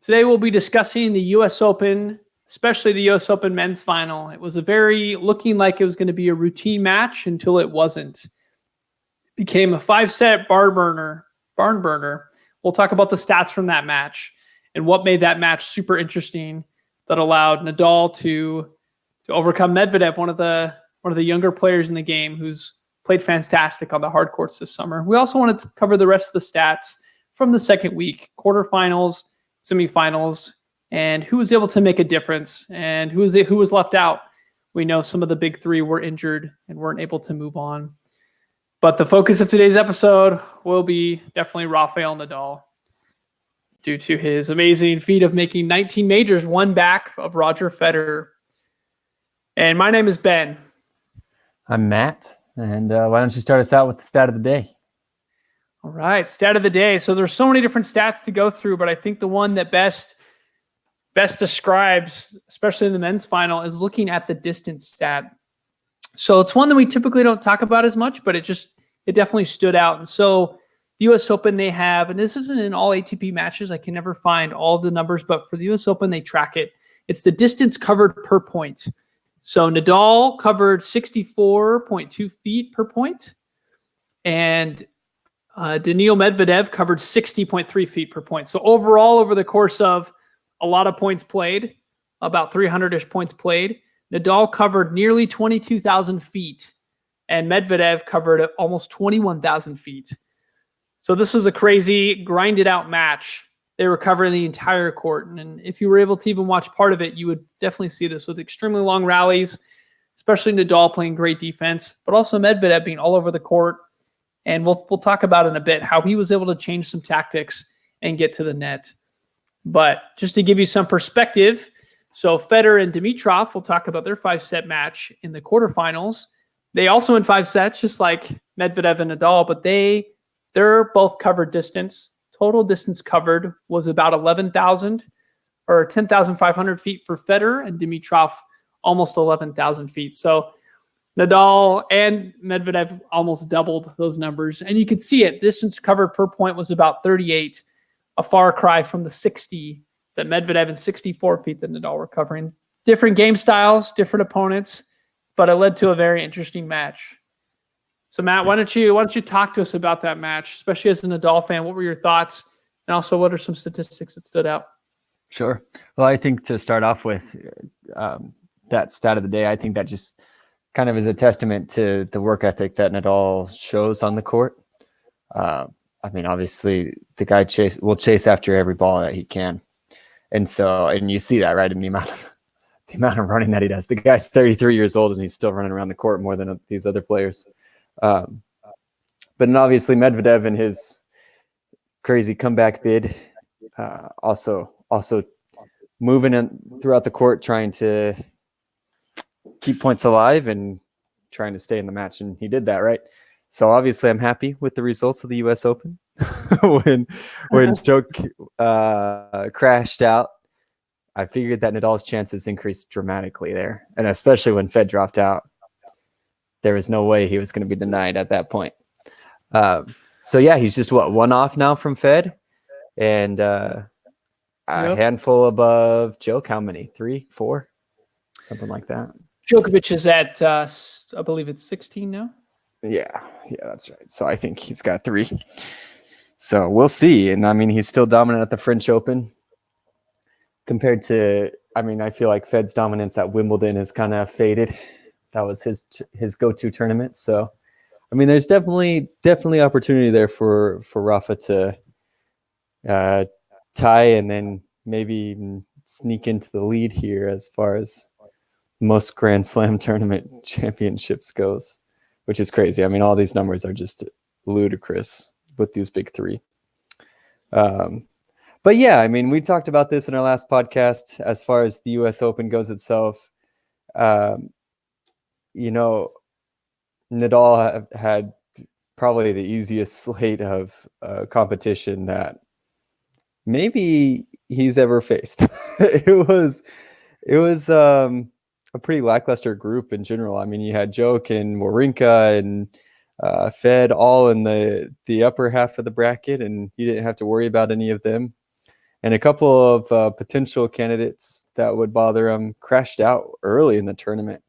Today we'll be discussing the U.S. Open, especially the U.S. Open men's final. It was looking like it was going to be a routine match until it wasn't. It became a 5-set barn burner. We'll talk about the stats from that match and what made that match super interesting that allowed Nadal to overcome Medvedev, one of the younger players in the game who's played fantastic on the hard courts this summer. We also wanted to cover the rest of the stats from the second week, quarterfinals, semifinals, and who was able to make a difference and who was left out. We know some of the big three were injured and weren't able to move on. But the focus of today's episode will be definitely Rafael Nadal, due to his amazing feat of making 19 majors, one back of Roger Federer. And my name is Ben. I'm Matt. And why don't you start us out with the stat of the day? All right, stat of the day. So there's so many different stats to go through, but I think the one that best describes, especially in the men's final, is looking at the distance stat. So it's one that we typically don't talk about as much, but it definitely stood out. And so the U.S. Open, they have, and this isn't in all ATP matches, I can never find all the numbers, but for the U.S. Open, they track it. It's the distance covered per point. So Nadal covered 64.2 feet per point, and Daniil Medvedev covered 60.3 feet per point. So overall, over the course of a lot of points played, about 300-ish points played, Nadal covered nearly 22,000 feet, and Medvedev covered almost 21,000 feet. So this was a crazy, grinded-out match. They were covering the entire court, and if you were able to even watch part of it, you would definitely see this with extremely long rallies, especially Nadal playing great defense, but also Medvedev being all over the court. And we'll talk about in a bit how he was able to change some tactics and get to the net. But just to give you some perspective, so Federer and Dimitrov, we'll talk about their 5-set match in the quarterfinals. They also win 5 sets, just like Medvedev and Nadal, but they're both covered distance. Total distance covered was about 11,000 or 10,500 feet for Federer, and Dimitrov almost 11,000 feet. So Nadal and Medvedev almost doubled those numbers. And you could see it. Distance covered per point was about 38, a far cry from the 60 that Medvedev and 64 feet that Nadal were covering. Different game styles, different opponents, but it led to a very interesting match. So Matt, why don't you talk to us about that match, especially as a Nadal fan? What were your thoughts? And also, what are some statistics that stood out? Sure. Well, I think to start off with that stat of the day, I think that just kind of is a testament to the work ethic that Nadal shows on the court. I mean, obviously, the guy will chase after every ball that he can. And you see that, right, in the amount of running that he does. The guy's 33 years old, and he's still running around the court more than these other players. But obviously Medvedev and his crazy comeback bid, also moving in throughout the court, trying to keep points alive and trying to stay in the match, and he did that, right? So obviously I'm happy with the results of the U.S. Open. when Djokovic crashed out, I figured that Nadal's chances increased dramatically there, and especially when Fed dropped out. There was no way he was going to be denied at that point. So yeah, he's just one off now from Fed, and a handful above Djok. How many? 3, 4, something like that. Djokovic is at, I believe it's 16 now. Yeah, that's right. So I think he's got 3. So we'll see. And I mean, he's still dominant at the French Open compared to. I mean, I feel like Fed's dominance at Wimbledon has kind of faded. That was his go-to tournament. So, I mean, there's definitely opportunity there for Rafa to tie and then maybe even sneak into the lead here as far as most Grand Slam tournament championships goes, which is crazy. I mean, all these numbers are just ludicrous with these big three. But yeah, I mean, we talked about this in our last podcast as far as the U.S. Open goes itself. Nadal had probably the easiest slate of competition that maybe he's ever faced. It was a pretty lackluster group in general. I mean, you had Djok and Wawrinka and Fed all in the upper half of the bracket, and you didn't have to worry about any of them. And a couple of potential candidates that would bother him crashed out early in the tournament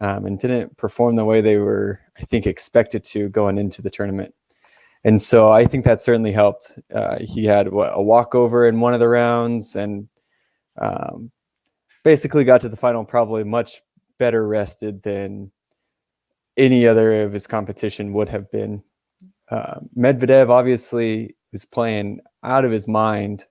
and didn't perform the way they were, I think, expected to going into the tournament. And so I think that certainly helped. He had a walkover in one of the rounds and basically got to the final probably much better rested than any other of his competition would have been. Medvedev obviously is playing out of his mind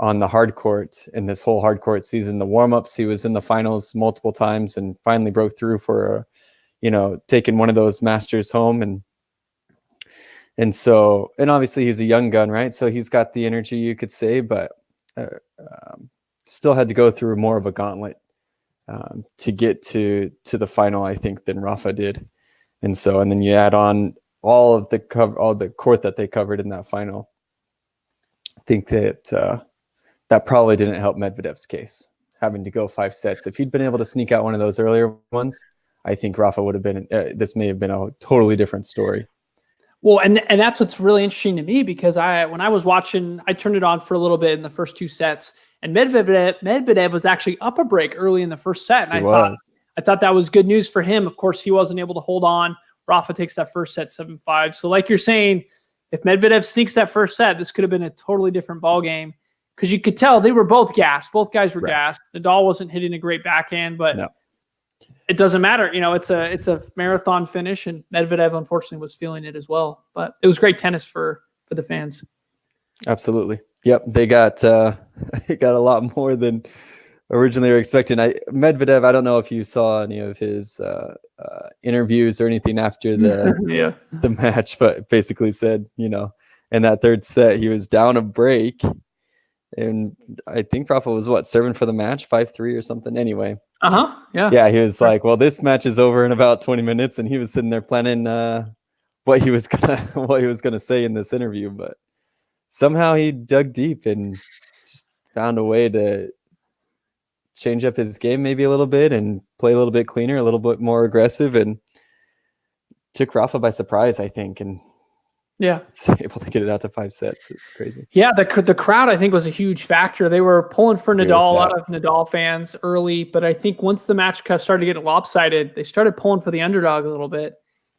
on the hard court in this whole hard court season. The warm-ups, he was in the finals multiple times and finally broke through for, taking one of those Masters home. And so, and obviously he's a young gun, right? So he's got the energy, you could say, but still had to go through more of a gauntlet to get to the final, I think, than Rafa did. And so, and then you add on all the court that they covered in that final. I think that that probably didn't help Medvedev's case, having to go 5 sets. If he'd been able to sneak out one of those earlier ones, I think Rafa would have been, this may have been a totally different story. Well, and that's what's really interesting to me, because when I was watching, I turned it on for a little bit in the first 2 sets, and Medvedev was actually up a break early in the first set. And I thought that was good news for him. Of course, he wasn't able to hold on. Rafa takes that first set 7-5. So like you're saying, if Medvedev sneaks that first set, this could have been a totally different ball game, because you could tell they were both gassed. Both guys were gassed. Nadal wasn't hitting a great backhand, but it doesn't matter. It's a marathon finish, and Medvedev unfortunately was feeling it as well. But it was great tennis for the fans. Absolutely. Yep, they got a lot more than originally were expecting. Medvedev, I don't know if you saw any of his interviews or anything after the the match, but basically said, in that third set he was down a break, and I think Rafa was serving for the match 5-3 or something. Anyway, yeah, he was like, well, this match is over in about 20 minutes, and he was sitting there planning what he was gonna say in this interview, but somehow he dug deep and just found a way to change up his game maybe a little bit and play a little bit cleaner, a little bit more aggressive, and took Rafa by surprise, I think, and was able to get it out to 5 sets. It's crazy. Yeah, the crowd, I think, was a huge factor. They were pulling for Nadal, a lot of Nadal fans early, but I think once the match started to get lopsided, they started pulling for the underdog a little bit.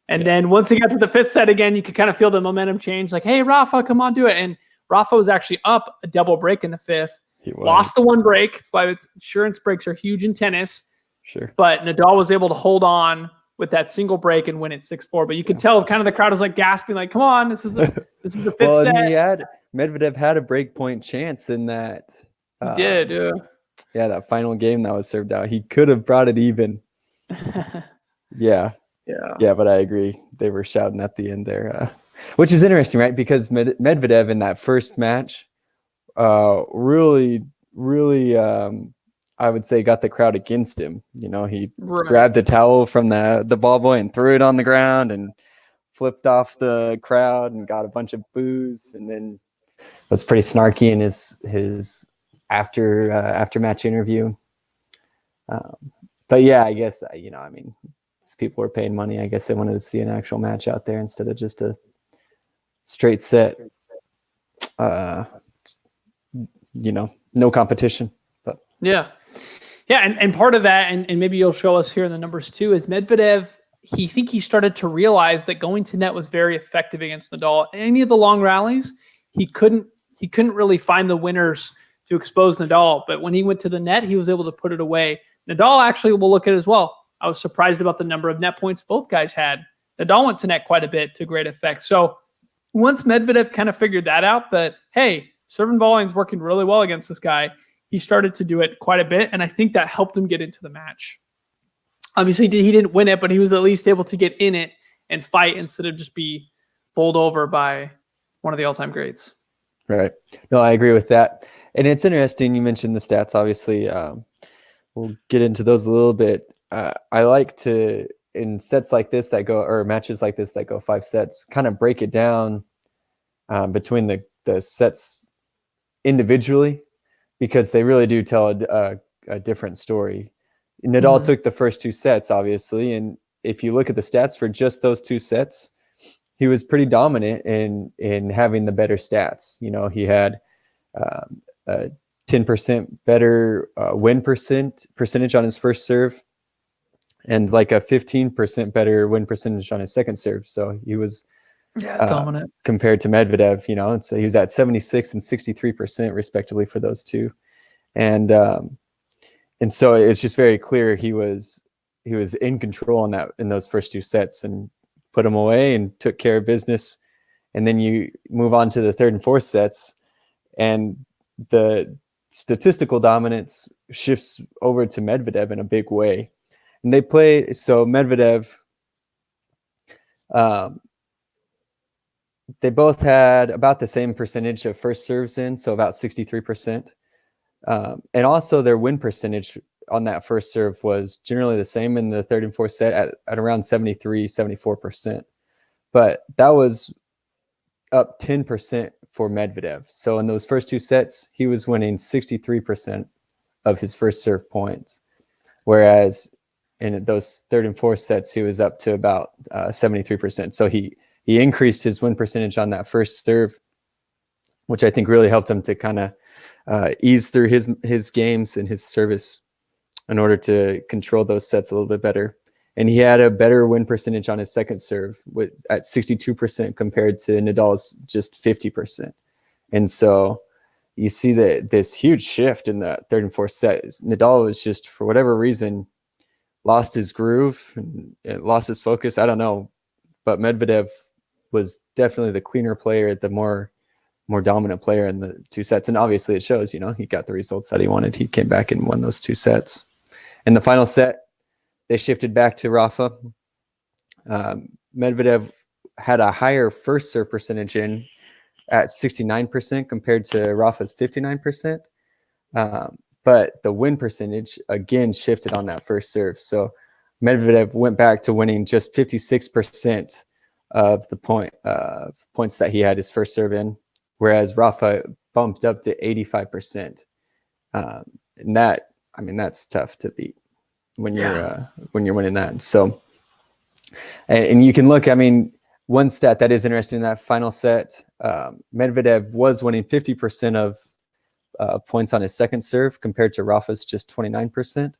And then once it got to the 5th set again, you could kind of feel the momentum change. Like, hey, Rafa, come on, do it. And Rafa was actually up a double break in the 5th. He lost the 1 break. That's why insurance breaks are huge in tennis. Sure. But Nadal was able to hold on with that single break and win it 6-4. But you could tell kind of the crowd was like gasping, like, come on, this is the 5th set. Medvedev had a break point chance in that. He did, yeah, that final game that was served out. He could have brought it even. Yeah, but I agree. They were shouting at the end there, which is interesting, right? Because Medvedev in that first match really, I would say, got the crowd against him. He grabbed the towel from the ball boy and threw it on the ground and flipped off the crowd and got a bunch of boos, and then was pretty snarky in his after match interview. But yeah, I guess people were paying money. I guess they wanted to see an actual match out there instead of just a straight set. No competition. But and part of that, and maybe you'll show us here in the numbers too, is Medvedev. He started to realize that going to net was very effective against Nadal. Any of the long rallies, he couldn't really find the winners to expose Nadal. But when he went to the net, he was able to put it away. Nadal actually will look at it as well. I was surprised about the number of net points both guys had. Nadal went to net quite a bit to great effect. So once Medvedev kind of figured that out, that, hey, serving volleying is working really well against this guy, he started to do it quite a bit, and I think that helped him get into the match. Obviously, he didn't win it, but he was at least able to get in it and fight instead of just be bowled over by one of the all-time greats. Right. No, I agree with that. And it's interesting you mentioned the stats, obviously. We'll get into those a little bit. I like to, in sets like this or matches like this that go 5 sets, kind of break it down between the sets individually, because they really do tell a different story. Nadal took the first 2 sets, obviously, and if you look at the stats for just those 2 sets, he was pretty dominant in having the better stats. He had 10% better win percentage on his first serve, and like a 15% better win percentage on his second serve. So he was dominant compared to Medvedev, and so he was at 76 and 63% respectively for those two. And so it's just very clear he was in control in those first two sets, and put them away and took care of business. And then you move on to the third and fourth sets, and the statistical dominance shifts over to Medvedev in a big way. And they play, so Medvedev, they both had about the same percentage of first serves in, so about 63%. And also their win percentage on that first serve was generally the same in the third and fourth set at around 73, 74%. But that was up 10% for Medvedev. So in those first two sets, he was winning 63% of his first serve points. Whereas in those third and fourth sets, he was up to about 73%. So he increased his win percentage on that first serve, which I think really helped him to kind of ease through his games and his service in order to control those sets a little bit better. And he had a better win percentage on his second serve at 62% compared to Nadal's just 50%. And so you see this huge shift in the third and fourth set. Nadal was just, for whatever reason, lost his groove and lost his focus. I don't know. But Medvedev was definitely the cleaner player, the more dominant player in the two sets. And obviously it shows, he got the results that he wanted. He came back and won those two sets. In the final set, they shifted back to Rafa. Medvedev had a higher first serve percentage in at 69% compared to Rafa's 59%. But the win percentage again shifted on that first serve. So Medvedev went back to winning just 56% of the points that he had his first serve in, whereas Rafa bumped up to 85%. And that's tough to beat when you're winning that. And so, and you can look, one stat that is interesting in that final set, Medvedev was winning 50% of points on his second serve compared to Rafa's just 29%.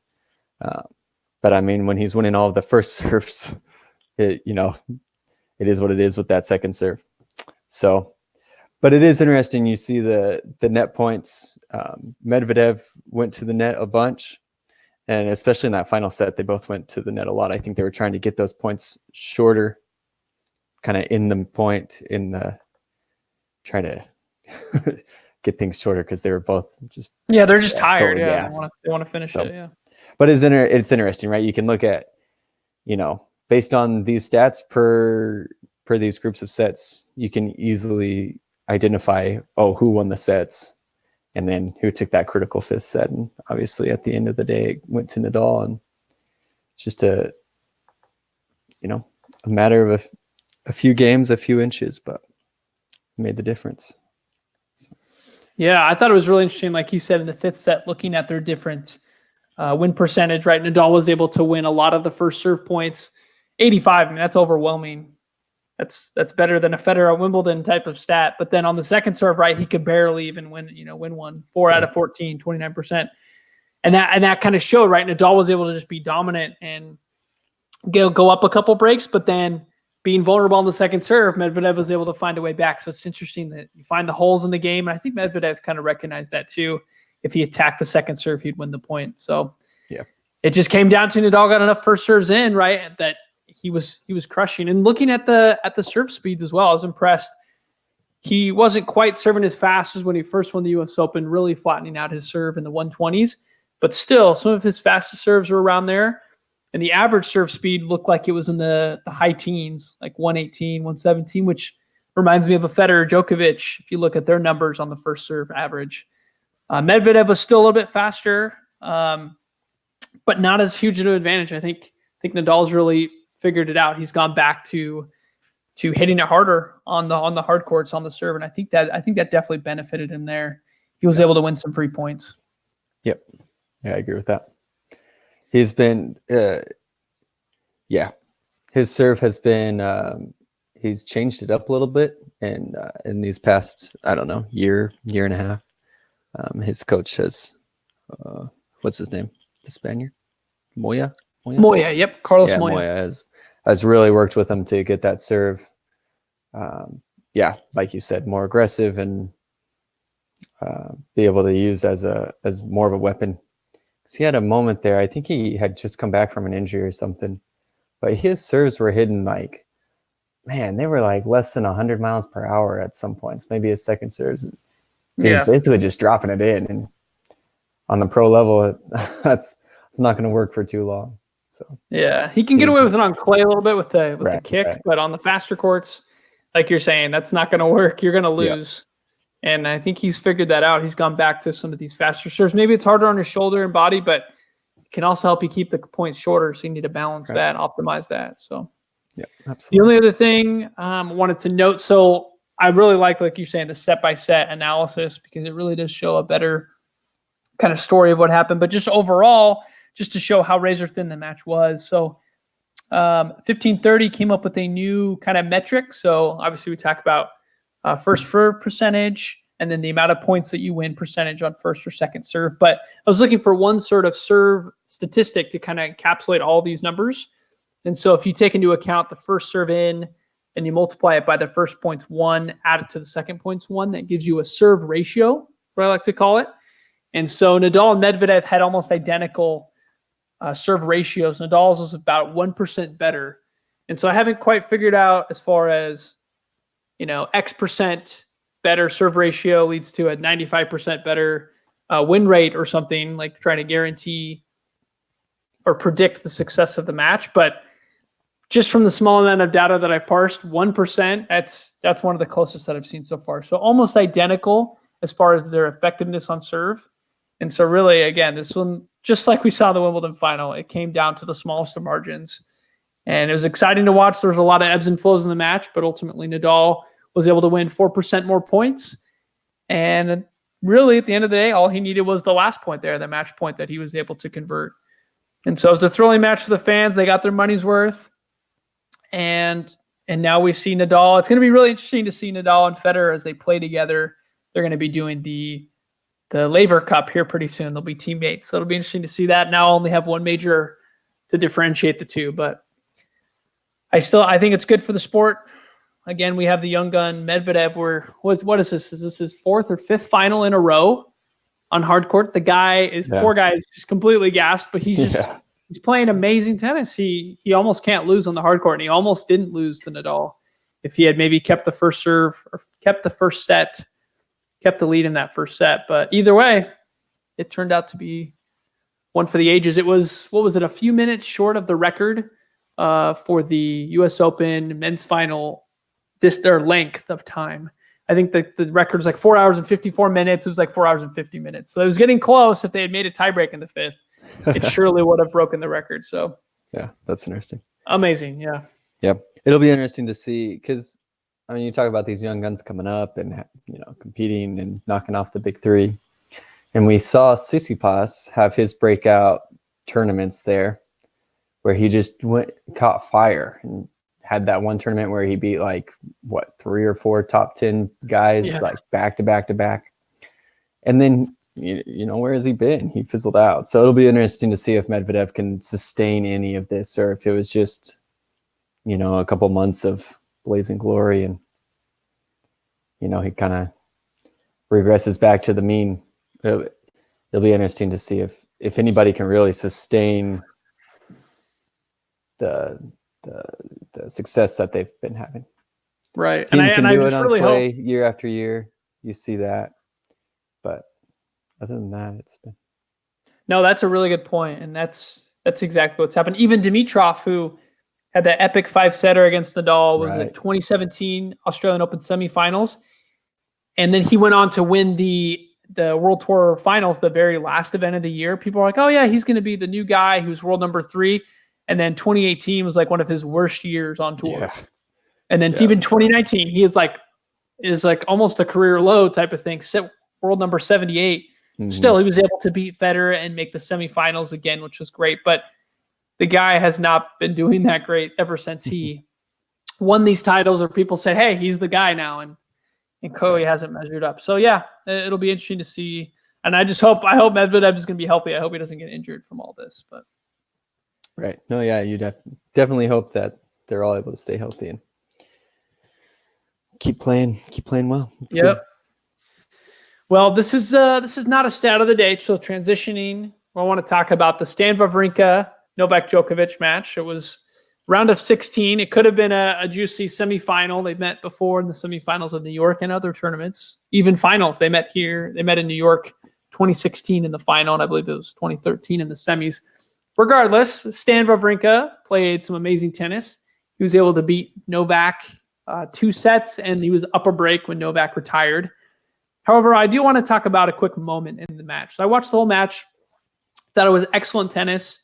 But when he's winning all of the first serves, it is what it is with that second serve. So, but it is interesting. You see the net points. Medvedev went to the net a bunch, and especially in that final set, they both went to the net a lot. I think they were trying to get those points shorter, kind of trying to get things shorter because they were both just they're just tired. Yeah, they want to finish it. Yeah, but it's interesting, right? You can look at based on these stats per these groups of sets, you can easily identify who won the sets and then who took that critical fifth set. And obviously at the end of the day it went to Nadal, and it's just a matter of a few games, a few inches, but made the difference. Yeah, I thought it was really interesting, like you said, in the fifth set, looking at their different win percentage, right? Nadal was able to win a lot of the first serve points, 85. That's overwhelming. That's better than a Federer at Wimbledon type of stat. But then on the second serve, right, he could barely even win one. 4 out of 14, 29%. And that kind of showed, right? Nadal was able to just be dominant and go up a couple breaks, but then being vulnerable on the second serve, Medvedev was able to find a way back. So it's interesting that you find the holes in the game. And I think Medvedev kind of recognized that too. If he attacked the second serve, he'd win the point. So yeah, it just came down to Nadal got enough first serves in, right, that he was crushing. And looking at the serve speeds as well, I was impressed. He wasn't quite serving as fast as when he first won the US Open, really flattening out his serve in the 120s. But still, some of his fastest serves were around there. And the average serve speed looked like it was in the high teens, like 118, 117, which reminds me of a Federer, Djokovic, if you look at their numbers on the first serve average. Medvedev was still a little bit faster, but not as huge an advantage. I think Nadal's really figured it out. He's gone back to hitting it harder on the hard courts on the serve, and I think that definitely benefited him there. He was able to win some free points. Yep, yeah, I agree with that. He's been, his serve has been. He's changed it up a little bit, and in these past, I don't know, year and a half. His coach has, what's his name? The Spaniard? Moya? Moya, yep. Carlos Yeah, Moya. Moya has really worked with him to get that serve. Yeah, like you said, more aggressive and be able to use as more of a weapon. Because he had a moment there. I think he had just come back from an injury or something, but his serves were hitting like, man, they were like less than 100 miles per hour at some points. Maybe his second serves. He was basically just dropping it in, and on the pro level, it's not going to work for too long. So yeah, he can get away with it on clay a little bit with the kick, right. but on the faster courts, like you're saying, that's not going to work. You're going to lose. Yep. And I think he's figured that out. He's gone back to some of these faster serves. Maybe it's harder on his shoulder and body, but it can also help you keep the points shorter. So you need to balance that, optimize that. So yeah, absolutely. The only other thing I wanted to note, so I really like you're saying, the set-by-set analysis, because it really does show a better kind of story of what happened. But just overall, just to show how razor thin the match was. So 1530 came up with a new kind of metric. So obviously we talk about first serve percentage and then the amount of points that you win percentage on first or second serve. But I was looking for one sort of serve statistic to kind of encapsulate all these numbers. And so if you take into account the first serve in and you multiply it by the first points 1, add it to the second points 1, that gives you a serve ratio, what I like to call it. And so Nadal and Medvedev had almost identical serve ratios. Nadal's was about 1% better. And so I haven't quite figured out as far as, X% better serve ratio leads to a 95% better win rate or something, like trying to guarantee or predict the success of the match. But just from the small amount of data that I parsed, 1%, that's one of the closest that I've seen so far. So almost identical as far as their effectiveness on serve. And so really, again, this one, just like we saw the Wimbledon final, it came down to the smallest of margins. And it was exciting to watch. There was a lot of ebbs and flows in the match, but ultimately Nadal was able to win 4% more points. And really, at the end of the day, all he needed was the last point there, the match point that he was able to convert. And so it was a thrilling match for the fans. They got their money's worth. And now we see Nadal. It's going to be really interesting to see Nadal and Federer as they play together. They're going to be doing the Laver Cup here pretty soon. They'll be teammates. So it'll be interesting to see that. Now only have one major to differentiate the two. But I think it's good for the sport. Again, we have the young gun Medvedev. What is this? Is this his 4th or 5th final in a row on hard court? The guy poor guy is just completely gassed, but he's he's playing amazing tennis. He almost can't lose on the hard court, and he almost didn't lose to Nadal. If he had maybe kept the first serve or kept the first set, kept the lead in that first set. But either way, it turned out to be one for the ages. It was, a few minutes short of the record for the U.S. Open men's final, their length of time. I think the record was like 4 hours and 54 minutes. It was like 4 hours and 50 minutes. So it was getting close. If they had made a tiebreak in the 5th, it surely would have broken the record. So yeah, that's interesting. Amazing. Yeah. Yep. It'll be interesting to see, because you talk about these young guns coming up and competing and knocking off the big three, and we saw Tsitsipas have his breakout tournaments there, where he just caught fire and had that one tournament where he beat 3 or 4 top 10 guys back to back to back, and then where has he been? He fizzled out. So it'll be interesting to see if Medvedev can sustain any of this, or if it was just a couple months of blazing glory and he kind of regresses back to the mean. It'll be interesting to see if anybody can really sustain the success that they've been having. Right. Team can do it on clay year after year. You see that. But other than that, it's been. No, that's a really good point. And that's exactly what's happened. Even Dimitrov, who had that epic 5-setter against Nadal, was in 2017 Australian Open semifinals. And then he went on to win the World Tour finals, the very last event of the year. People are like, oh yeah, he's going to be the new guy who's world number 3. And then 2018 was like one of his worst years on tour. Yeah. And then even 2019, he is like almost a career low type of thing. World number 78. Mm-hmm. Still, he was able to beat Federer and make the semifinals again, which was great. But the guy has not been doing that great ever since he won these titles, or people said, hey, he's the guy now. And clearly hasn't measured up. So yeah, it'll be interesting to see And I hope Medvedev is going to be healthy. I hope he doesn't get injured from all this. But right. No, yeah, you definitely hope that they're all able to stay healthy and keep playing well. It's yep. good. Well, this is not a stat of the day. So transitioning, I want to talk about the Stan Wawrinka Novak Djokovic match. It was round of 16. It could have been a juicy semifinal. They met before in the semifinals of New York and other tournaments, even finals. They met here. They met in New York 2016 in the final, and I believe it was 2013 in the semis. Regardless, Stan Wawrinka played some amazing tennis. He was able to beat Novak 2 sets, and he was up a break when Novak retired. However, I do want to talk about a quick moment in the match. So I watched the whole match, thought it was excellent tennis.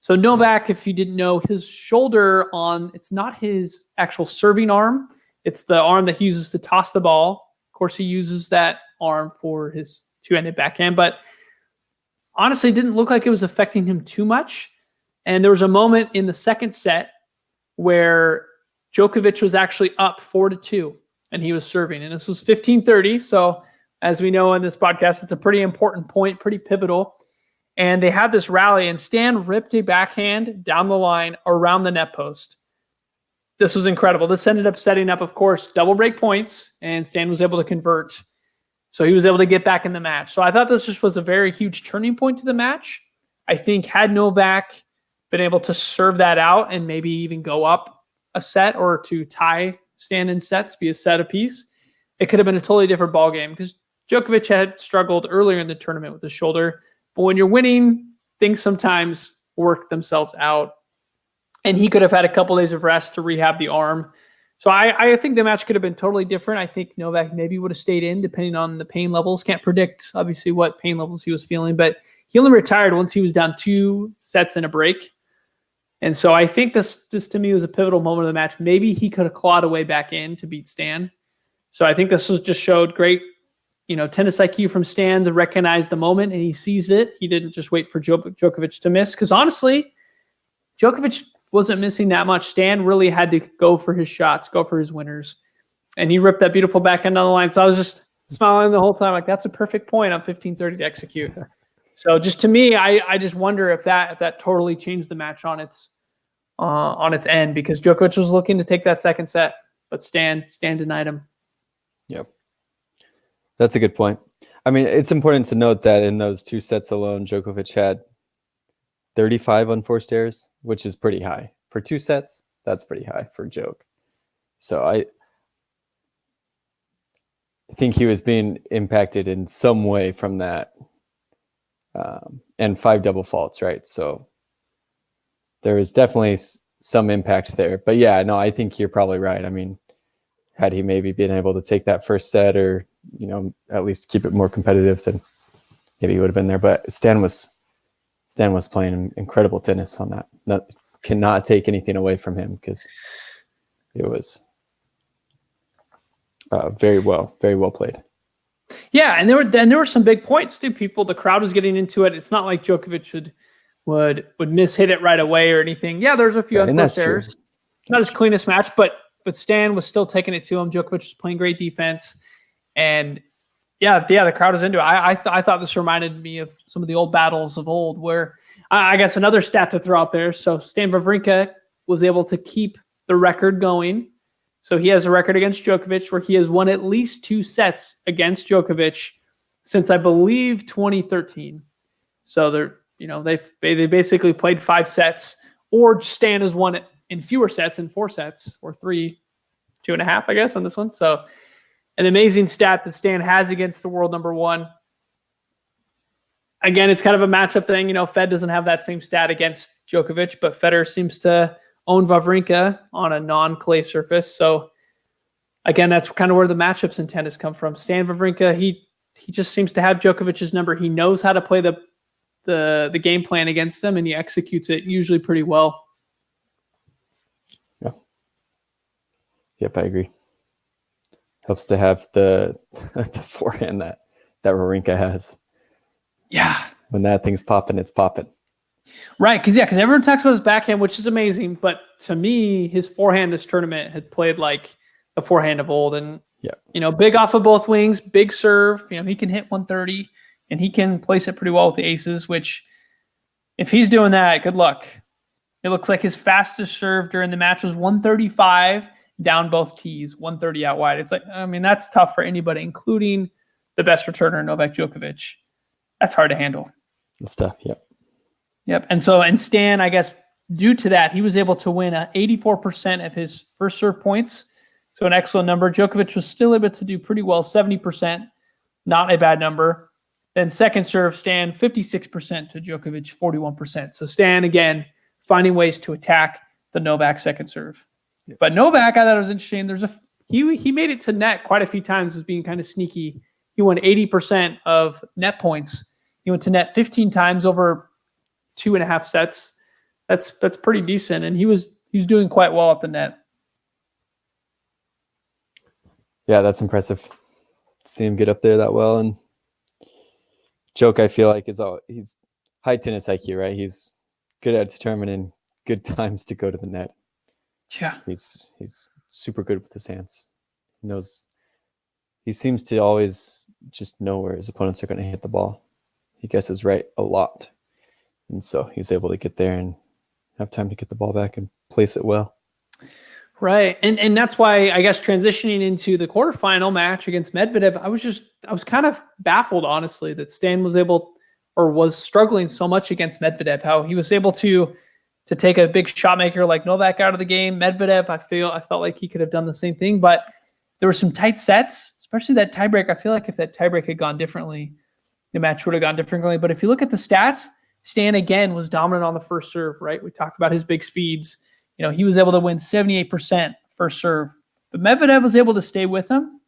So Novak, if you didn't know, his shoulder it's not his actual serving arm. It's the arm that he uses to toss the ball. Of course, he uses that arm for his two-handed backhand, but honestly, it didn't look like it was affecting him too much. And there was a moment in the second set where Djokovic was actually up 4-2, and he was serving. And this was 15-30. So as we know in this podcast, it's a pretty important point, pretty pivotal. And they had this rally, and Stan ripped a backhand down the line around the net post. This was incredible. This ended up setting up, of course, double break points, and Stan was able to convert. So he was able to get back in the match. So I thought this just was a very huge turning point to the match. I think had Novak been able to serve that out and maybe even go up a set or to tie Stan in sets, be a set apiece, it could have been a totally different ballgame because Djokovic had struggled earlier in the tournament with the shoulder. But when you're winning, things sometimes work themselves out. And he could have had a couple days of rest to rehab the arm. So I think the match could have been totally different. I think Novak maybe would have stayed in depending on the pain levels. Can't predict, obviously, what pain levels he was feeling. But he only retired once he was down 2 sets in a break. And so I think this to me was a pivotal moment of the match. Maybe he could have clawed a way back in to beat Stan. So I think this was just showed great, tennis IQ from Stan to recognize the moment, and he seized it. He didn't just wait for Djokovic to miss. Because honestly, Djokovic wasn't missing that much. Stan really had to go for his shots, go for his winners. And he ripped that beautiful backhand on the line. So I was just smiling the whole time, like, that's a perfect point on 15-30 to execute. So just to me, I just wonder if that totally changed the match on its end, because Djokovic was looking to take that second set, but Stan denied him. Yep. That's a good point. I mean, it's important to note that in those 2 sets alone, Djokovic had 35 unforced errors, which is pretty high. For 2 sets, that's pretty high for Djok. So I think he was being impacted in some way from that. And 5 double faults, right? So there was definitely some impact there. But yeah, no, I think you're probably right. I mean, had he maybe been able to take that first set or, at least keep it more competitive, then maybe he would have been there. But Stan was playing incredible tennis on that. Cannot take anything away from him because it was very well played. Yeah, and there were some big points too. The crowd was getting into it. It's not like Djokovic would mishit it right away or anything. Yeah, there's a few unforced errors. Not his cleanest match, but Stan was still taking it to him. Djokovic was playing great defense, and yeah, the crowd was into it. I thought this reminded me of some of the old battles of old, where I guess another stat to throw out there. So Stan Wawrinka was able to keep the record going. So he has a record against Djokovic where he has won at least 2 sets against Djokovic since, I believe, 2013. So they basically played 5 sets, or Stan has won it in fewer sets, in 4 sets, or 3, 2.5, I guess, on this one. So an amazing stat that Stan has against the world number 1. Again, it's kind of a matchup thing. Fed doesn't have that same stat against Djokovic, but Federer seems to own Wawrinka on a non-clay surface. So again, that's kind of where the matchups in tennis come from. Stan Wawrinka, he just seems to have Djokovic's number. He knows how to play the game plan against them, and he executes it usually pretty well. Yeah. Yep, I agree. Helps to have the forehand that Wawrinka has. Yeah. When that thing's popping, it's popping. Right, because everyone talks about his backhand, which is amazing, but to me, his forehand this tournament had played like the forehand of old, and big off of both wings, big serve. He can hit 130. and he can place it pretty well with the aces, which if he's doing that, good luck. It looks like his fastest serve during the match was 135 down both tees, 130 out wide. It's like, I mean, that's tough for anybody, including the best returner, Novak Djokovic. That's hard to handle. That's tough, yep. Yep. And Stan, I guess, due to that, he was able to win 84% of his first serve points. So an excellent number. Djokovic was still able to do pretty well, 70%. Not a bad number. Then second serve, Stan, 56% to Djokovic, 41%. So Stan, again, finding ways to attack the Novak second serve. Yeah. But Novak, I thought it was interesting. He made it to net quite a few times as being kind of sneaky. He won 80% of net points. He went to net 15 times over 2.5 sets. That's pretty decent. And he's doing quite well at the net. Yeah, that's impressive. See him get up there that well. And Joke, I feel like he's high tennis IQ, right? He's good at determining good times to go to the net. Yeah. He's super good with his hands. He seems to always just know where his opponents are going to hit the ball. He guesses right a lot. And so he's able to get there and have time to get the ball back and place it well. Right. And that's why, I guess, transitioning into the quarterfinal match against Medvedev, I was kind of baffled, honestly, that Stan was struggling so much against Medvedev, how he was able to take a big shot maker like Novak out of the game. Medvedev, I felt like he could have done the same thing, but there were some tight sets, especially that tiebreak. I feel like if that tiebreak had gone differently, the match would have gone differently. But if you look at the stats, Stan, again, was dominant on the first serve, right? We talked about his big speeds. He was able to win 78% first serve. But Medvedev was able to stay with him.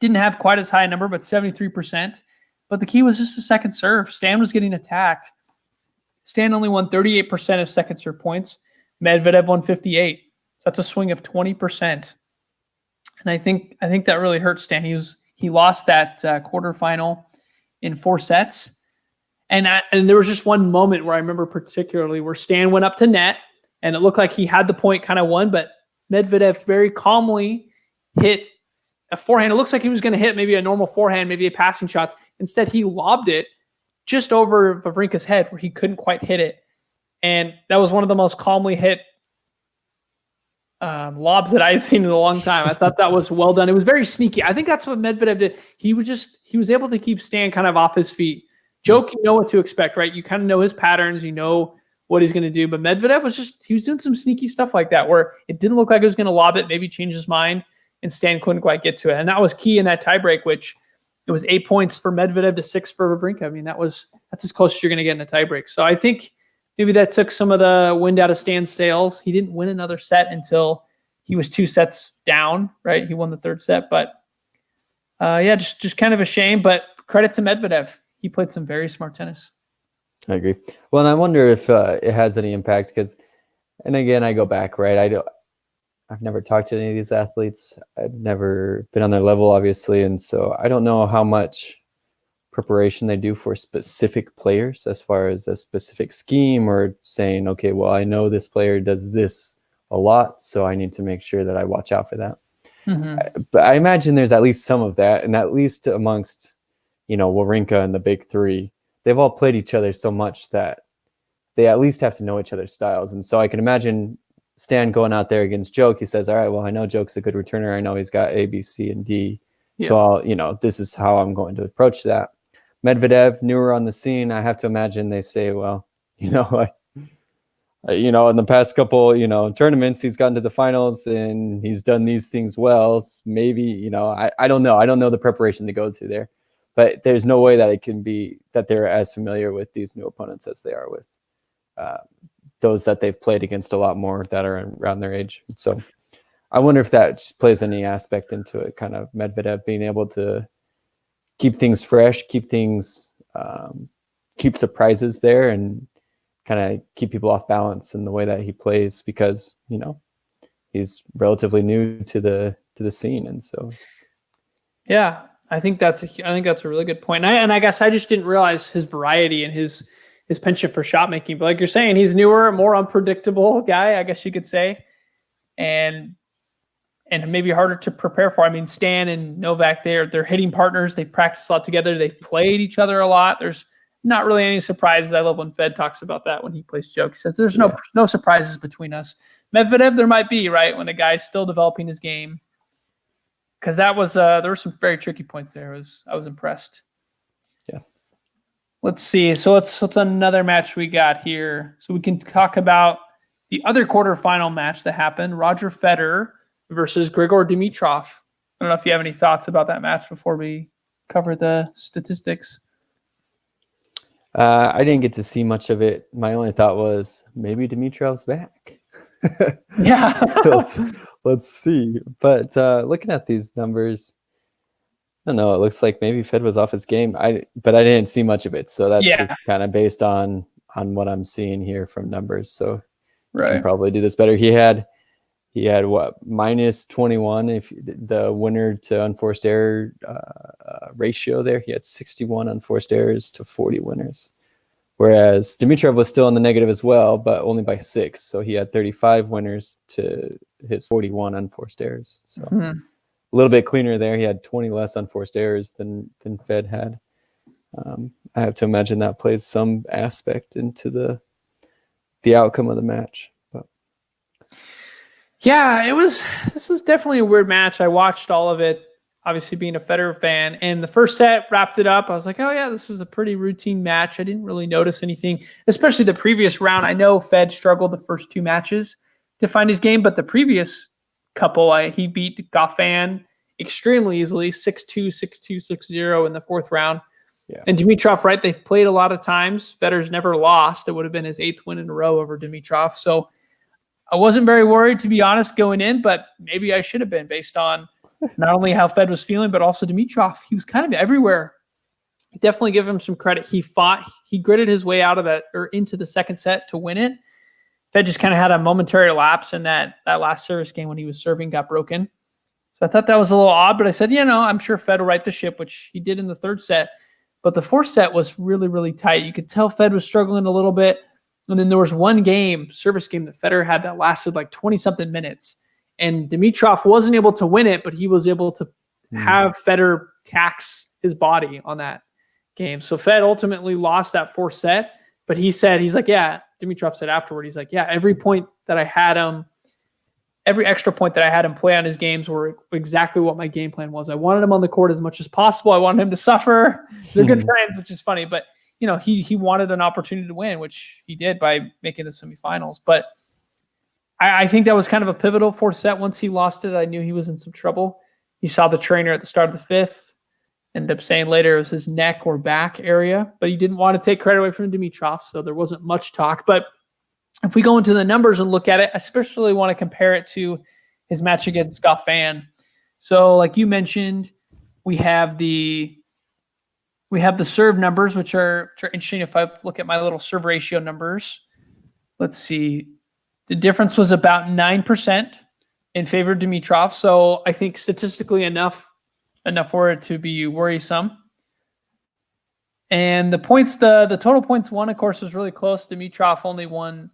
Didn't have quite as high a number, but 73%. But the key was just the second serve. Stan was getting attacked. Stan only won 38% of second serve points. Medvedev won 58%. So that's a swing of 20%. And I think that really hurt Stan. He lost that quarterfinal in 4 sets. And there was just one moment where I remember particularly where Stan went up to net, and it looked like he had the point kind of won, but Medvedev very calmly hit a forehand. It looks like he was going to hit maybe a normal forehand, maybe a passing shot. Instead, he lobbed it just over Wawrinka's head where he couldn't quite hit it. And that was one of the most calmly hit lobs that I had seen in a long time. I thought that was well done. It was very sneaky. I think that's what Medvedev did. He was able to keep Stan kind of off his feet. Joke, you know what to expect, right? You kind of know his patterns. You know what he's going to do. But Medvedev he was doing some sneaky stuff like that where it didn't look like he was going to lob it, maybe change his mind, and Stan couldn't quite get to it. And that was key in that tiebreak, which it was 8 points for Medvedev to 6 for Wawrinka. I mean, that's as close as you're going to get in a tiebreak. So I think maybe that took some of the wind out of Stan's sails. He didn't win another set until he was 2 sets down, right? He won the third set. But just kind of a shame. But credit to Medvedev. He played some very smart tennis. I agree. Well, and I wonder if it has any impact because, and again, I go back, right? I've never talked to any of these athletes. I've never been on their level, obviously. And so I don't know how much preparation they do for specific players as far as a specific scheme or saying, okay, well, I know this player does this a lot, so I need to make sure that I watch out for that. Mm-hmm. But I imagine there's at least some of that, and at least amongst, Wawrinka and the big three, they've all played each other so much that they at least have to know each other's styles. And so I can imagine Stan going out there against Joke. He says, all right, well, I know Joke's a good returner. I know he's got A, B, C, and D. Yeah. So this is how I'm going to approach that. Medvedev, newer on the scene, I have to imagine they say, well, in the past couple, tournaments, he's gotten to the finals and he's done these things well. Maybe, I don't know. I don't know the preparation to go to there. But there's no way that it can be that they're as familiar with these new opponents as they are with those that they've played against a lot more that are around their age. So I wonder if that plays any aspect into it, kind of Medvedev being able to keep things fresh, keep surprises there and kind of keep people off balance in the way that he plays because, he's relatively new to the scene. And so, yeah. I think that's a really good point. And I guess I just didn't realize his variety and his penchant for shot making. But like you're saying, he's newer, more unpredictable guy, I guess you could say. And and maybe harder to prepare for. I mean, Stan and Novak, they're hitting partners. They practice a lot together. They've played each other a lot. There's not really any surprises. I love when Fed talks about that when he plays jokes. He says there's no surprises between us. Medvedev, there might be, right, when a guy's still developing his game. Because that was there were some very tricky points there. I was impressed. Yeah. Let's see. So what's another match we got here? So we can talk about the other quarterfinal match that happened: Roger Federer versus Grigor Dimitrov. I don't know if you have any thoughts about that match before we cover the statistics. I didn't get to see much of it. My only thought was maybe Dimitrov's back. Yeah. let's see. But looking at these numbers, I don't know. It looks like maybe Fed was off his game. But I didn't see much of it, so that's just kind of based on what I'm seeing here from numbers. So you can probably do this better. He had what, minus 21 if the winner to unforced error ratio there. He had 61 unforced errors to 40 winners, whereas Dimitrov was still in the negative as well, but only by 6. So he had 35 winners to his 41 unforced errors. So a little bit cleaner there. He had 20 less unforced errors than Fed had. I have to imagine that plays some aspect into the outcome of the match. Yeah, this was definitely a weird match. I watched all of it, obviously being a Federer fan, and the first set wrapped it up. I was like, oh yeah, this is a pretty routine match. I didn't really notice anything, especially the previous round. I know Fed struggled the first 2 matches to find his game, but the previous couple, he beat Goffin extremely easily, 6-2, 6-2, 6-0 in the 4th round. Yeah. And Dimitrov, right, they've played a lot of times. Federer's never lost. It would have been his 8th win in a row over Dimitrov. So I wasn't very worried, to be honest, going in, but maybe I should have been based on not only how Fed was feeling, but also Dimitrov. He was kind of everywhere. I definitely give him some credit. He fought. He gritted his way out of that or into the second set to win it. Fed just kind of had a momentary lapse in that last service game when he was serving got broken. So I thought that was a little odd, but I said, I'm sure Fed will right the ship, which he did in the 3rd set. But the 4th set was really, really tight. You could tell Fed was struggling a little bit. And then there was one service game that Federer had that lasted like 20-something minutes. And Dimitrov wasn't able to win it, but he was able to have Federer tax his body on that game. So Fed ultimately lost that 4th set. But Dimitrov said afterward, he's like, every point that I had him, every extra point that I had him play on his games were exactly what my game plan was. I wanted him on the court as much as possible. I wanted him to suffer. They're good friends, which is funny. But he wanted an opportunity to win, which he did by making the semifinals. But I think that was kind of a pivotal 4th set. Once he lost it, I knew he was in some trouble. He saw the trainer at the start of the 5th, ended up saying later it was his neck or back area, but he didn't want to take credit away from Dimitrov, so there wasn't much talk. But if we go into the numbers and look at it, I especially want to compare it to his match against Goffin. So like you mentioned, we have the serve numbers, which are interesting. If I look at my little serve ratio numbers, let's see. The difference was about 9% in favor of Dimitrov. So I think statistically enough for it to be worrisome. And the points, the total points won, of course, was really close. Dimitrov only won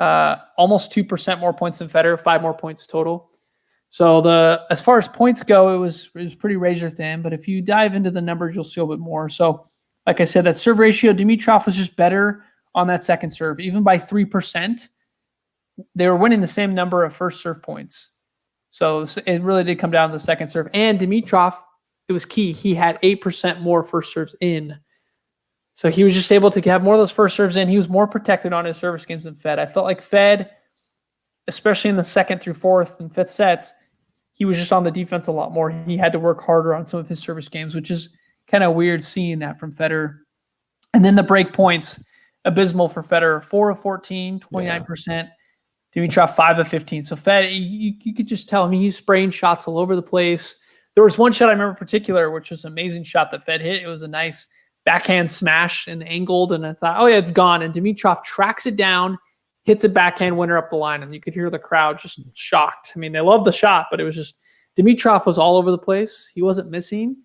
almost 2% more points than Federer, 5 more points total. So as far as points go, it was pretty razor thin. But if you dive into the numbers, you'll see a bit more. So, like I said, that serve ratio, Dimitrov was just better on that second serve, even by 3%. They were winning the same number of first serve points. So it really did come down to the second serve. And Dimitrov, it was key. He had 8% more first serves in. So he was just able to have more of those first serves in. He was more protected on his service games than Fed. I felt like Fed, especially in the 2nd through 4th and 5th sets, he was just on the defense a lot more. He had to work harder on some of his service games, which is kind of weird seeing that from Federer. And then the break points, abysmal for Federer, 4 of 14, 29%. Dimitrov 5 of 15. So Fed, you could just tell. I mean, he's spraying shots all over the place. There was one shot I remember in particular, which was an amazing shot that Fed hit. It was a nice backhand smash and angled, and I thought, oh yeah, it's gone. And Dimitrov tracks it down, hits a backhand winner up the line, and you could hear the crowd just shocked. I mean, they loved the shot, but it was just Dimitrov was all over the place. He wasn't missing,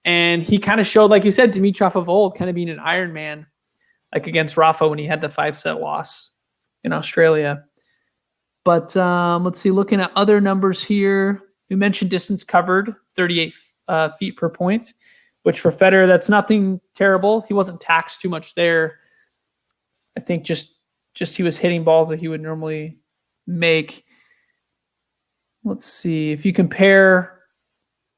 and he kind of showed, like you said, Dimitrov of old, kind of being an Iron Man, like against Rafa when he had the 5-set loss in Australia. But let's see, looking at other numbers here, we mentioned distance covered, 38 feet per point, which for Federer, that's nothing terrible. He wasn't taxed too much there. I think just he was hitting balls that he would normally make. Let's see, if you compare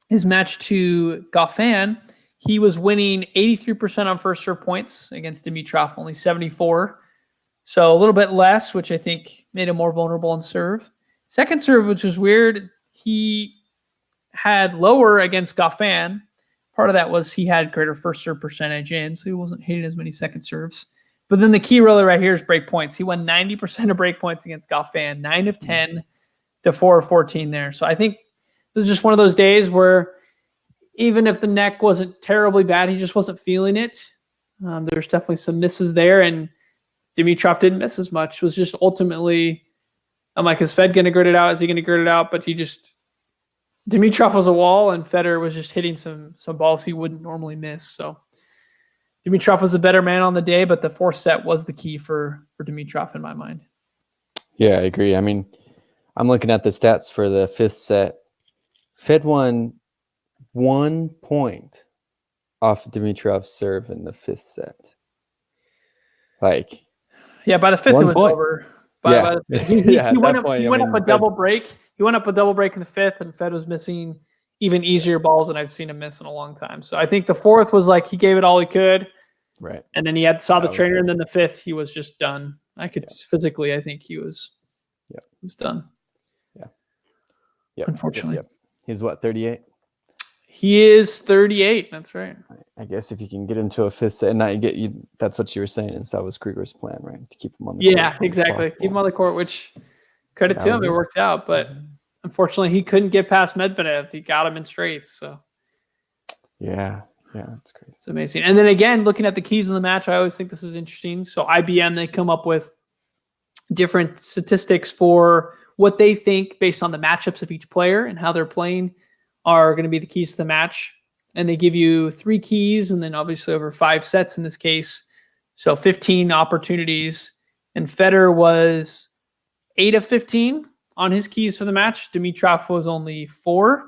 his match to Goffin, he was winning 83% on first serve points against Dimitrov, only 74. So a little bit less, which I think made him more vulnerable on serve. Second serve, which was weird, he had lower against Goffin. Part of that was he had greater first serve percentage in, so he wasn't hitting as many second serves. But then the key really right here is break points. He won 90% of break points against Goffin, 9 of 10 to 4 of 14 there. So I think this is just one of those days where even if the neck wasn't terribly bad, he just wasn't feeling it. There's definitely some misses there, and Dimitrov didn't miss as much. It was just ultimately, I'm like, is Fed going to grit it out? Is he going to grit it out? But Dimitrov was a wall, and Federer was just hitting some balls he wouldn't normally miss. So Dimitrov was a better man on the day, but the fourth set was the key for Dimitrov in my mind. Yeah, I agree. I mean, I'm looking at the stats for the fifth set. Fed won 1 point off Dimitrov's serve in the fifth set. Yeah, by the fifth it was over. He went up a double break. He went up a double break in the fifth, and Fed was missing even easier balls than I've seen him miss in a long time. So I think the fourth was like he gave it all he could. Right. And then he saw the trainer, and then the fifth he was just done. Physically, I think he was done. Yeah. Yeah. Unfortunately. Yep. He's what, 38? He is 38. That's right. I guess if you can get him to a fifth set and not get you, that's what you were saying. And so that was Krieger's plan, right? To keep him on the court. Yeah, exactly. Keep him on the court, which credit to him, it worked out. But unfortunately, he couldn't get past Medvedev. He got him in straights. So yeah, that's crazy. It's amazing. And then again, looking at the keys in the match, I always think this is interesting. So IBM, they come up with different statistics for what they think based on the matchups of each player and how they're playing are going to be the keys to the match. And they give you 3 keys and then obviously over 5 sets in this case. So 15 opportunities. And Federer was 8 of 15 on his keys for the match. Dimitrov was only 4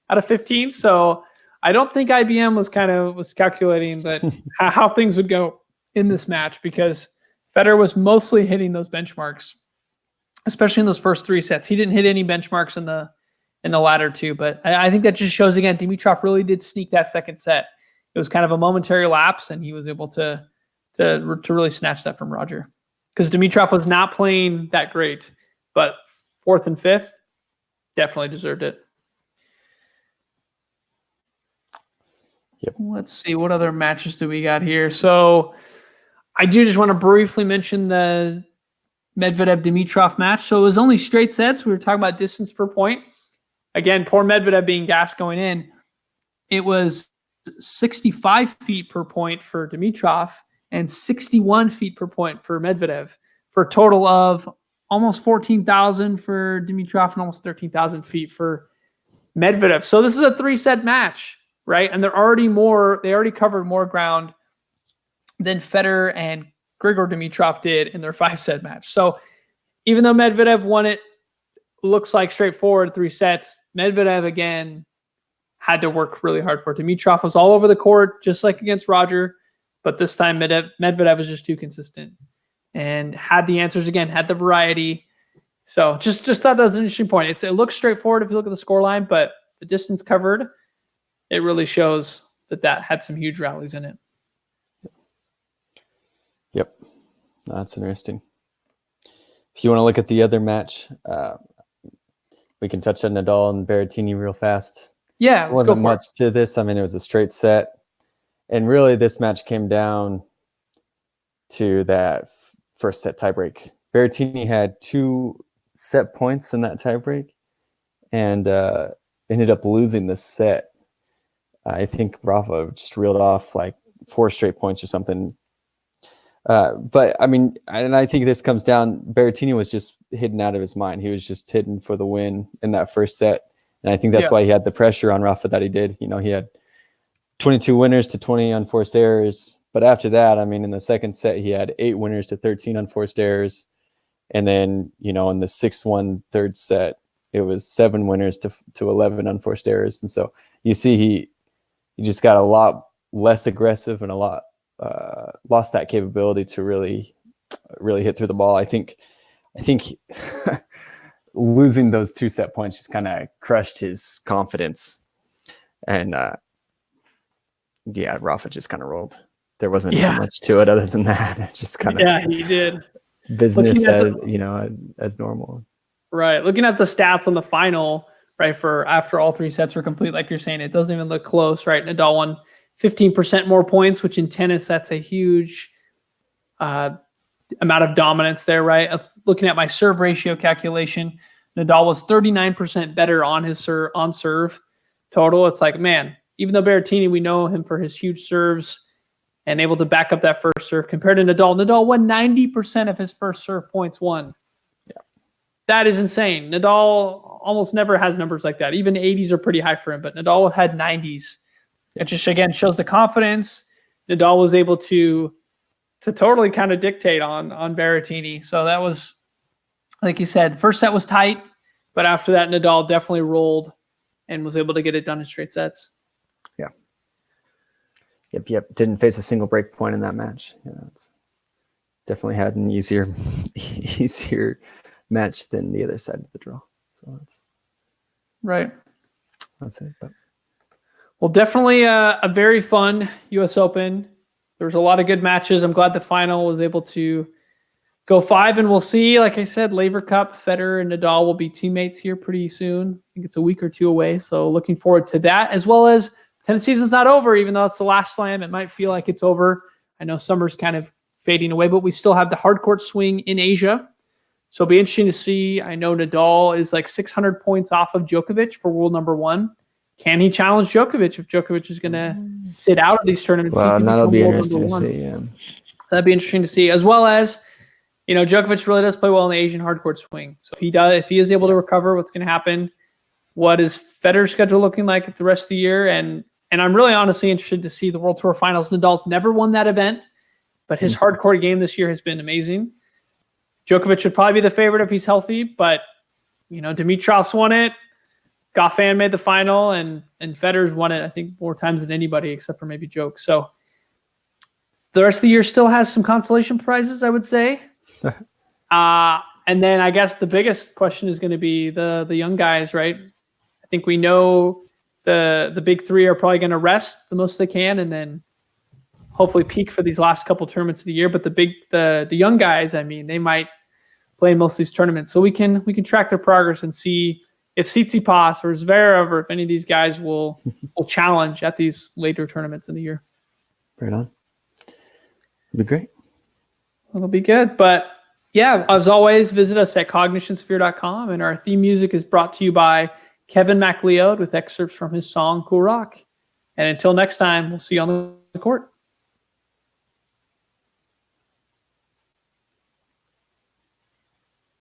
out of 15. So I don't think IBM was calculating that how things would go in this match, because Federer was mostly hitting those benchmarks, especially in those first 3 sets. He didn't hit any benchmarks in the latter 2, but I think that just shows again, Dimitrov really did sneak that second set. It was kind of a momentary lapse, and he was able to really snatch that from Roger, because Dimitrov was not playing that great, but 4th and 5th definitely deserved it. Yep. Let's see, what other matches do we got here? So I do just want to briefly mention the Medvedev-Dimitrov match. So it was only straight sets. We were talking about distance per point. Again, poor Medvedev being gassed going in. It was 65 feet per point for Dimitrov and 61 feet per point for Medvedev, for a total of almost 14,000 for Dimitrov and almost 13,000 feet for Medvedev. So this is a 3-set match, right? And they already covered more ground than Federer and Grigor Dimitrov did in their 5-set match. So even though Medvedev won it, looks like straightforward 3 sets, Medvedev again had to work really hard for it. Dimitrov was all over the court, just like against Roger, but this time Medvedev was just too consistent and had the answers again, had the variety. So just thought that was an interesting point. It looks straightforward if you look at the scoreline, but the distance covered, it really shows that had some huge rallies in it. Yep, that's interesting. If you want to look at the other match, we can touch on Nadal and Berrettini real fast. Yeah, let's go for much it. to this. I mean, it was a straight set. And really, this match came down to that first set tiebreak. Berrettini had 2 set points in that tiebreak and ended up losing the set. I think Rafa just reeled off like 4 straight points or something. But I mean, and I think this comes down, Berrettini was just hidden out of his mind. He was just hidden for the win in that first set. And I think that's why he had the pressure on Rafa that he did. You know, he had 22 winners to 20 unforced errors. But after that, I mean, in the second set, he had 8 winners to 13 unforced errors. And then, in the 6-1 third set, it was 7 winners to 11 unforced errors. And so you see he just got a lot less aggressive and a lot lost that capability to really hit through the ball. I think losing those 2 set points just kind of crushed his confidence. And Rafa just kind of rolled. There wasn't too much to it other than that. Just kind of he did business as normal. Right. Looking at the stats on the final, right, for after all 3 sets were complete, like you're saying, it doesn't even look close, right? Nadal won 15% more points, which in tennis, that's a huge amount of dominance there, right? Looking at my serve ratio calculation, Nadal was 39% better on his serve total. It's like, man, even though Berrettini, we know him for his huge serves and able to back up that first serve, compared to Nadal won 90% of his first serve points won. Yeah, that is insane. Nadal almost never has numbers like that. Even 80s are pretty high for him, but Nadal had 90s. It just, again, shows the confidence. Nadal was able to totally kind of dictate on Berrettini. So that was, like you said, first set was tight, but after that, Nadal definitely rolled and was able to get it done in straight sets. Yeah. Yep. Didn't face a single break point in that match. It's definitely had an easier match than the other side of the draw. So that's right. That's it. But. Well, definitely a very fun U.S. Open. There was a lot of good matches. I'm glad the final was able to go 5, and we'll see. Like I said, Laver Cup, Federer and Nadal will be teammates here pretty soon. I think it's a week or 2 away, so looking forward to that, as well as tennis season's not over. Even though it's the last slam, it might feel like it's over. I know summer's kind of fading away, but we still have the hard court swing in Asia. So it'll be interesting to see. I know Nadal is like 600 points off of Djokovic for world number 1. Can he challenge Djokovic if Djokovic is going to sit out of these tournaments? Well, that'll be interesting to see. Yeah, that'd be interesting to see, as well as, Djokovic really does play well in the Asian hard court swing. So if he is able to recover, what's going to happen? What is Federer's schedule looking like at the rest of the year? And I'm really honestly interested to see the World Tour Finals. Nadal's never won that event, but his hard court game this year has been amazing. Djokovic should probably be the favorite if he's healthy, but Dimitrov's won it. Goffin made the final, and Federer's won it, I think, more times than anybody except for maybe Djok. So the rest of the year still has some consolation prizes, I would say. And then I guess the biggest question is going to be the young guys, right? I think we know the big 3 are probably going to rest the most they can, and then hopefully peak for these last couple tournaments of the year. But the young guys, I mean, they might play in most of these tournaments, so we can track their progress and see if Tsitsipas or Zverev or if any of these guys will challenge at these later tournaments in the year. Right on. It'll be great. It'll be good. But yeah, as always, visit us at cognitionsphere.com. And our theme music is brought to you by Kevin MacLeod with excerpts from his song Cool Rock. And until next time, we'll see you on the court.